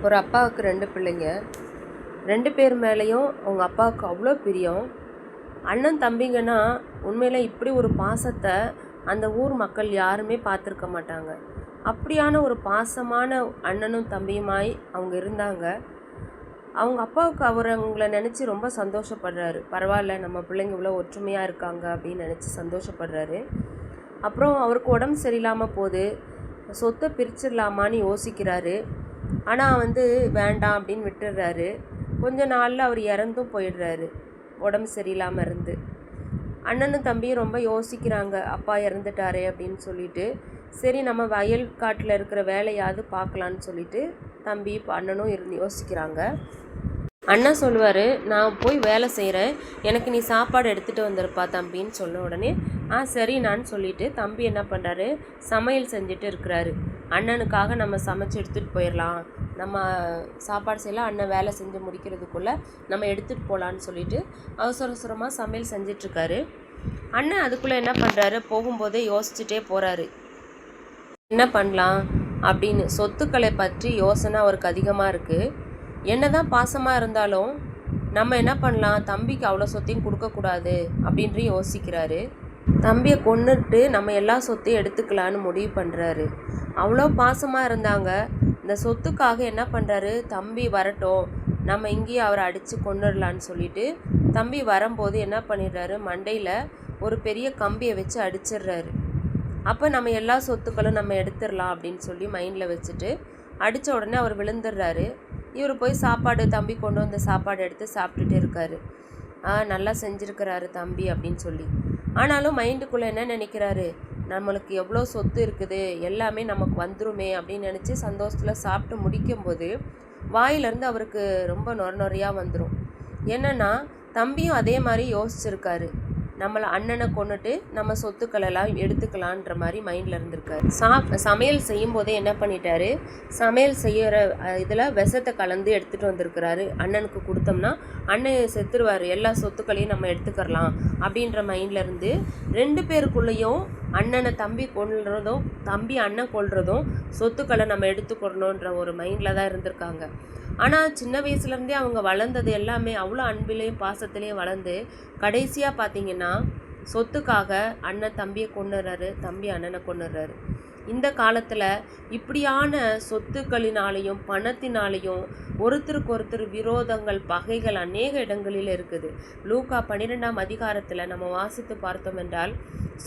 ஒரு அப்பாவுக்கு 2 பிள்ளைங்க. 2 பேர் மேலேயும் அவங்க அப்பாவுக்கு அவ்வளோ பிரியம். அண்ணன் தம்பிங்கன்னா உண்மையில இப்படி ஒரு பாசத்தை அந்த ஊர் மக்கள் யாருமே பார்த்துருக்க மாட்டாங்க. அப்படியான ஒரு பாசமான அண்ணனும் தம்பியுமாய் அவங்க இருந்தாங்க. அவங்க அப்பாவுக்கு அவங்கள நினச்சி ரொம்ப சந்தோஷப்படுறாரு. பரவாயில்ல, நம்ம பிள்ளைங்க இவ்வளோ ஒற்றுமையாக இருக்காங்க அப்படின்னு நினச்சி சந்தோஷப்படுறாரு. அப்புறம் அவருக்கு உடம்பு சரியில்லாமல் போகுது. சொத்தை பிரிச்சிடலாமான்னு யோசிக்கிறாரு. ஆனால் வேண்டாம் அப்படின்னு விட்டுடுறாரு. கொஞ்ச நாளில் அவர் இறந்தும் போயிடுறாரு, உடம்பு சரியில்லாமல் இருந்து. அண்ணனும் தம்பியும் ரொம்ப யோசிக்கிறாங்க, அப்பா இறந்துட்டாரே அப்படின்னு சொல்லிட்டு. சரி, நம்ம வயல் காட்டில் இருக்கிற வேலையாவது பார்க்கலான்னு சொல்லிட்டு தம்பி அண்ணனும் யோசிக்கிறாங்க. அண்ணன் சொல்லுவார், நான் போய் வேலை செய்கிறேன், எனக்கு நீ சாப்பாடு எடுத்துகிட்டு வந்துருப்பா தம்பின்னு சொன்ன உடனே சரி நான் சொல்லிவிட்டு தம்பி என்ன பண்ணுறாரு, சமையல் செஞ்சுட்டு இருக்கிறாரு. அண்ணனுக்காக நம்ம சமைச்சு எடுத்துகிட்டு போயிடலாம், நம்ம சாப்பாடு செய்யலாம், அண்ணன் வேலை செஞ்சு முடிக்கிறதுக்குள்ளே நம்ம எடுத்துகிட்டு போகலான்னு சொல்லிட்டு அவசரமாக சமையல் செஞ்சிட்ருக்காரு. அண்ணன் அதுக்குள்ளே என்ன பண்ணுறாரு, போகும்போதே யோசிச்சுட்டே போகிறாரு, என்ன பண்ணலாம் அப்படின்னு. சொத்துக்களை பற்றி யோசனை அவருக்கு அதிகமாக இருக்குது. என்னதான் பாசமாக இருந்தாலும் நம்ம என்ன பண்ணலாம், தம்பிக்கு அவ்வளோ சொத்தையும் கொடுக்கக்கூடாது அப்படின்ட்டு யோசிக்கிறாரு. தம்பியை கொன்னுட்டு நம்ம எல்லா சொத்தையும் எடுத்துக்கலான்னு முடிவு பண்ணுறாரு. அவ்வளோ பாசமாக இருந்தாங்க. இந்த சொத்துக்காக என்ன பண்ணுறாரு, தம்பி வரட்டும், நம்ம இங்கேயே அவரை அடித்து கொன்னுடலான்னு சொல்லிட்டு தம்பி வரும்போது என்ன பண்ணிடுறாரு, மண்டையில் ஒரு பெரிய கம்பியை வச்சு அடிச்சிடுறாரு. அப்போ நம்ம எல்லா சொத்துக்களும் நம்ம எடுத்துடலாம் அப்படின்னு சொல்லி மைண்டில் வச்சுட்டு அடித்த உடனே அவர் விழுந்துடுறாரு. இவர் போய் சாப்பாடு, தம்பி கொண்டு வந்த சாப்பாடு எடுத்து சாப்பிட்டுட்டு இருக்காரு. நல்லா செஞ்சுருக்கிறாரு தம்பி அப்படின்னு சொல்லி. ஆனாலும் மைண்டுக்குள்ளே என்ன நினைக்கிறாரு, நம்மளுக்கு எவ்வளோ சொத்து இருக்குது, எல்லாமே நமக்கு வந்துருமே அப்படின்னு நினச்சி சந்தோஷத்தில் சாப்பிட்டு முடிக்கும்போது வாயிலேருந்து அவருக்கு ரொம்ப நொறையாக வந்துடும். என்னென்னா, தம்பியும் அதே மாதிரி யோசிச்சிருக்காரு, நம்மளை அண்ணனை கொண்டுட்டு நம்ம சொத்துக்களெல்லாம் எடுத்துக்கலான்ற மாதிரி மைண்டில் இருந்திருக்காரு. சமையல் செய்யும் போதே என்ன பண்ணிட்டாரு, சமையல் செய்கிற இதில் விஷத்தை கலந்து எடுத்துகிட்டு வந்திருக்கிறாரு. அண்ணனுக்கு கொடுத்தோம்னா அண்ணன் செத்துருவார், எல்லா சொத்துக்களையும் நம்ம எடுத்துக்கிறலாம் அப்படின்ற மைண்டில் இருந்து 2 பேருக்குள்ளேயும் அண்ணனை தம்பி கொள்றதும் தம்பி அண்ணன் கொள்றதும் சொத்துக்களை நம்ம எடுத்துக்கொள்ளணுன்ற ஒரு மைண்டில் தான் இருந்திருக்காங்க. ஆனால் சின்ன வயசுலேருந்தே அவங்க வளர்ந்தது எல்லாமே அவ்வளோ அன்பிலையும் பாசத்துலேயும் வளர்ந்து கடைசியாக பார்த்திங்கன்னா சொத்துக்காக அண்ணன் தம்பியை கொன்னுறாரு, தம்பி அண்ணனை கொன்னுறாரு. இந்த காலத்தில் இப்படியான சொத்துக்களினாலேயும் பணத்தினாலேயும் ஒருத்தருக்கு ஒருத்தர் விரோதங்கள், பகைகள் அநேக இடங்களில் இருக்குது. லூக்கா 12ஆம் அதிகாரத்தில் நம்ம வாசித்து பார்த்தோம் என்றால்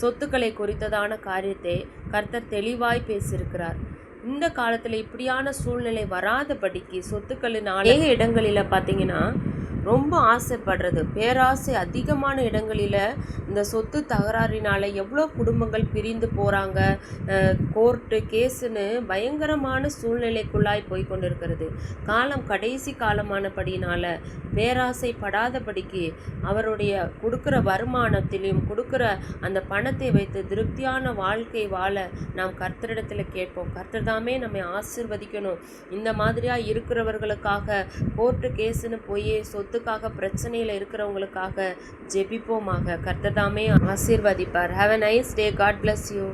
சொத்துக்களை குறித்ததான காரியத்தை கர்த்தர் தெளிவாய் பேசியிருக்கிறார். இந்த காலத்தில் இப்படியான சூழ்நிலை வராதபடிக்கு சொத்துக்களினால் அநேக இடங்களில் பார்த்திங்கன்னா ரொம்ப ஆசைப்படுறது, பேராசை அதிகமான இடங்களில் இந்த சொத்து தகராறினால் எவ்வளோ குடும்பங்கள் பிரிந்து போகிறாங்க. கோர்ட்டு கேஸுன்னு பயங்கரமான சூழ்நிலைக்குள்ளாய் போய் கொண்டு இருக்கிறது. காலம் கடைசி காலமானபடினால் பேராசைப்படாதபடிக்கு அவருடைய கொடுக்குற வருமானத்திலையும் கொடுக்குற அந்த பணத்தை வைத்து திருப்தியான வாழ்க்கை வாழ நாம் கர்த்தரிடத்தில் கேட்போம். கர்த்தர் தாமே நம்மை ஆசீர்வதிக்கணும். இந்த மாதிரியாக இருக்கிறவர்களுக்காக கோர்ட்டு கேஸுன்னு போய் சொத்துக்காக பிரச்சனையில் இருக்கிறவங்களுக்காக ஜெபிப்போமாக. கர்த்தர் தாமே ஆசீர்வதிப்பார். Have a nice day. God bless you.